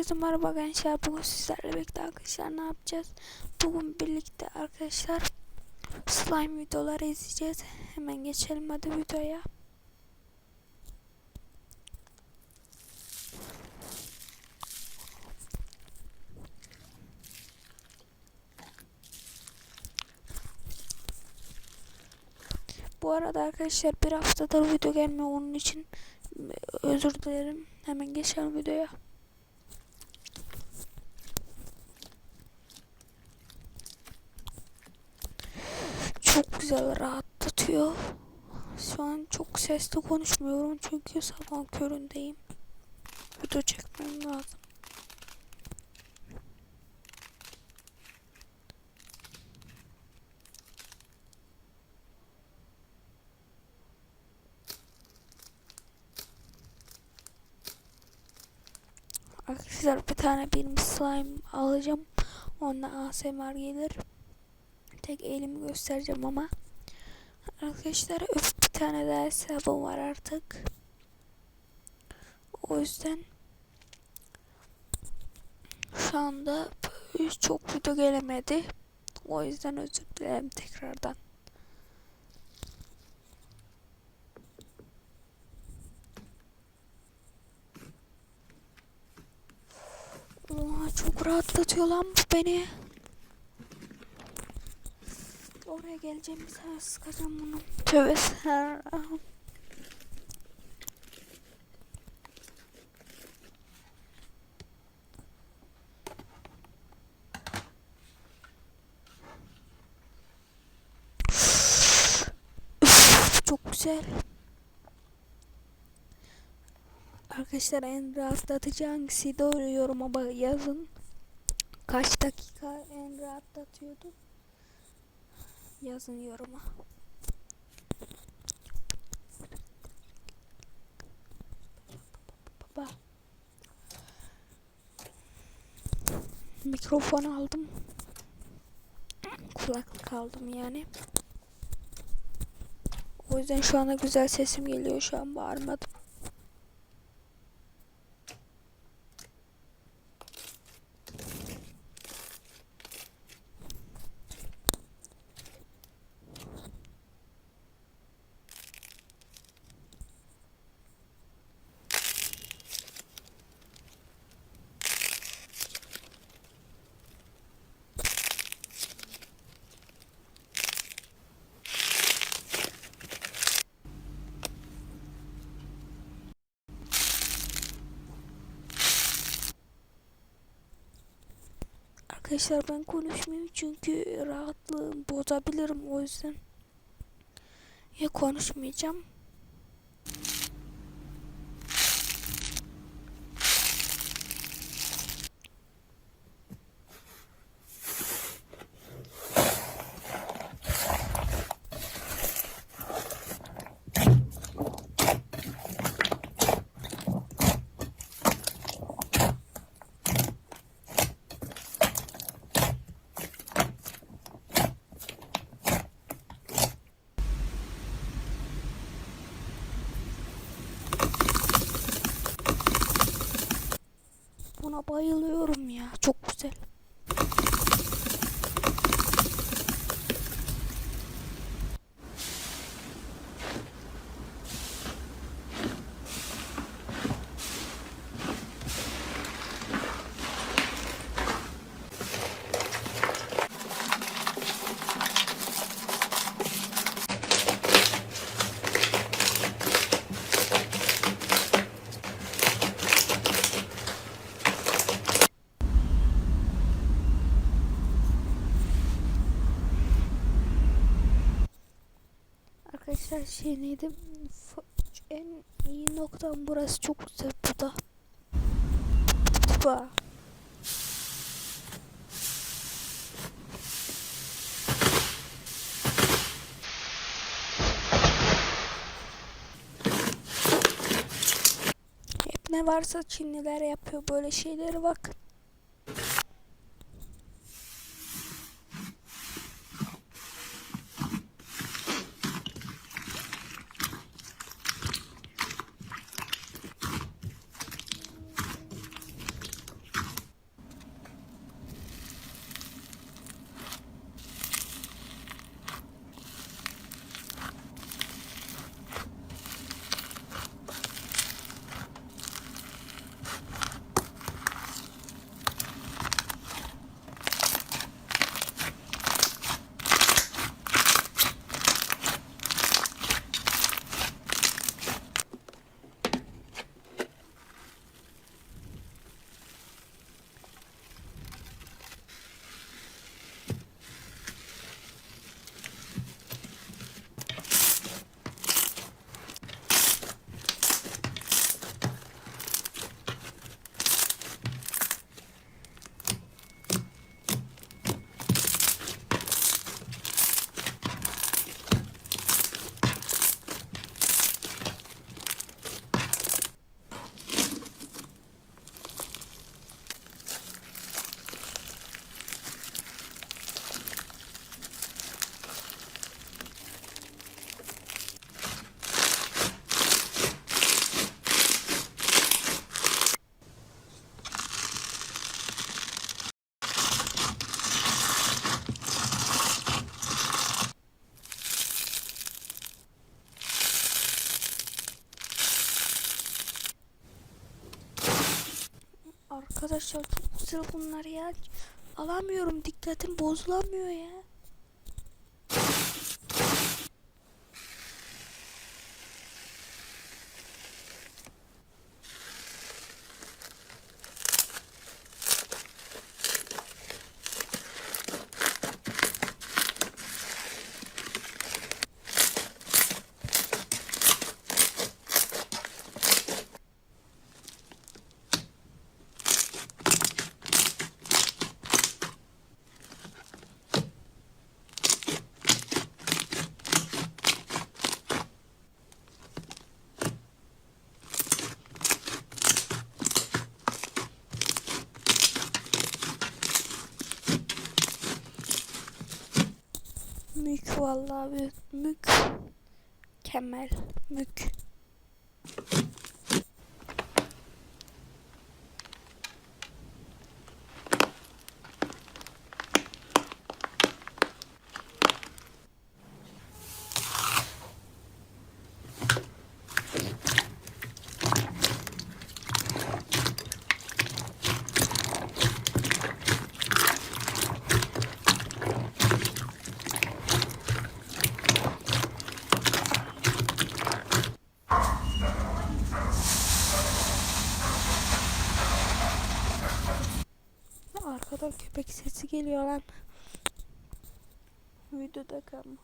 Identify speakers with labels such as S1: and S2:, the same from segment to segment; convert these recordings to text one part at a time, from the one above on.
S1: Herkese merhaba gençler. Bugün sizlerle birlikte arkadaşlar ne yapacağız? Bugün birlikte arkadaşlar slime videoları izleyeceğiz. Hemen geçelim hadi videoya. Bu arada arkadaşlar bir haftadır video gelmiyor, onun için özür dilerim. Hemen geçelim videoya. Çok güzel rahatlatıyor. Şu an çok sesli konuşmuyorum çünkü sabah köründeyim. Video çekmem lazım. Arkadaşlar bir tane benim slime alacağım. Ondan ASMR gelir. Tek elimi göstereceğim ama. Arkadaşlar bir tane daha hesabım var artık. O yüzden şu anda çok video gelemedi. O yüzden özür dilerim tekrardan. Oha, çok rahatlatıyor lan bu beni. Oraya geleceğim, bir tane sıkacağım bunu. Tövbe estağfurullah. Çok güzel. Arkadaşlar en rahatlatıcı hangisiydi, yoruma yazın. Kaç dakika en rahatlatıyordu? Yazın yoruma. Baba. Mikrofon aldım. Kulaklık aldım yani. O yüzden şu anda güzel sesim geliyor. Şu an bağırmadım. Arkadaşlar ben konuşmayayım çünkü rahatlığım bozabilirim, o yüzden ya konuşmayacağım. Buna bayılıyorum ya. Çok güzel. Arkadaşlar şey neydi? En iyi noktam burası, çok güzel bu da. Bak. Hep ne varsa Çinliler yapıyor böyle şeyleri, bak. Arkadaşlar çok güzel bunlar ya. Alamıyorum, dikkatim bozulamıyor ya. Mük vallahi mük. Kemel mük. Arkadan köpek sesi geliyor lan. Videoda kalma.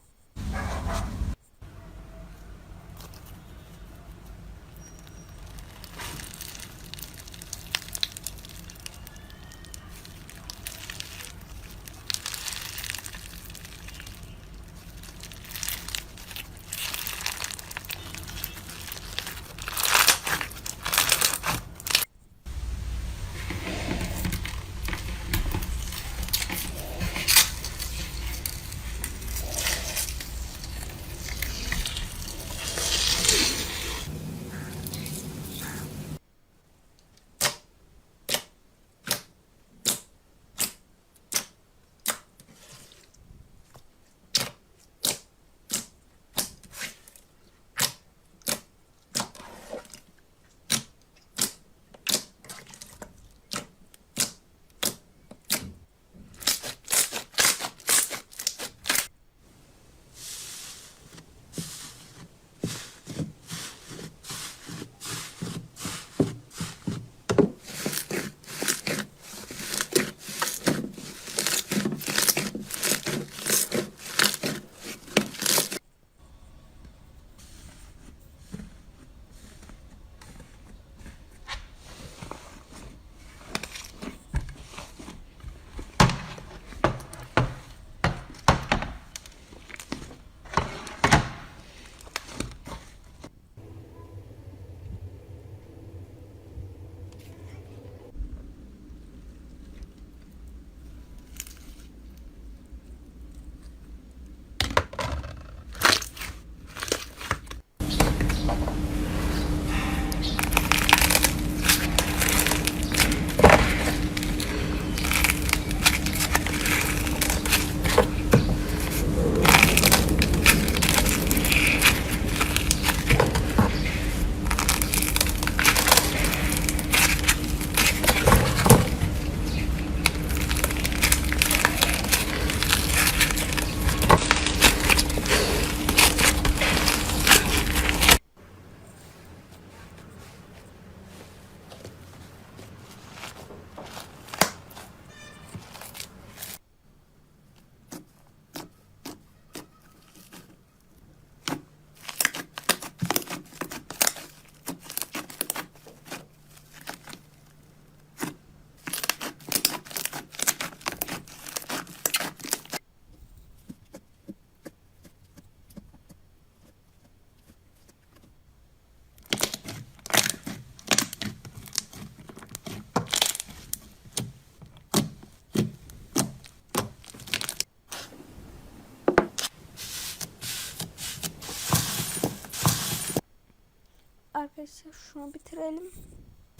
S1: Arkadaşlar şunu bitirelim.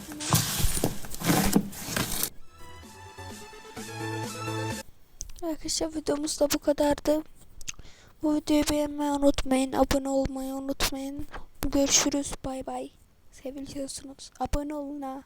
S1: Hemen. Arkadaşlar videomuz da bu kadardı. Bu videoyu beğenmeyi unutmayın. Abone olmayı unutmayın. Görüşürüz. Bay bay. Seviliyorsunuz. Abone olun ha.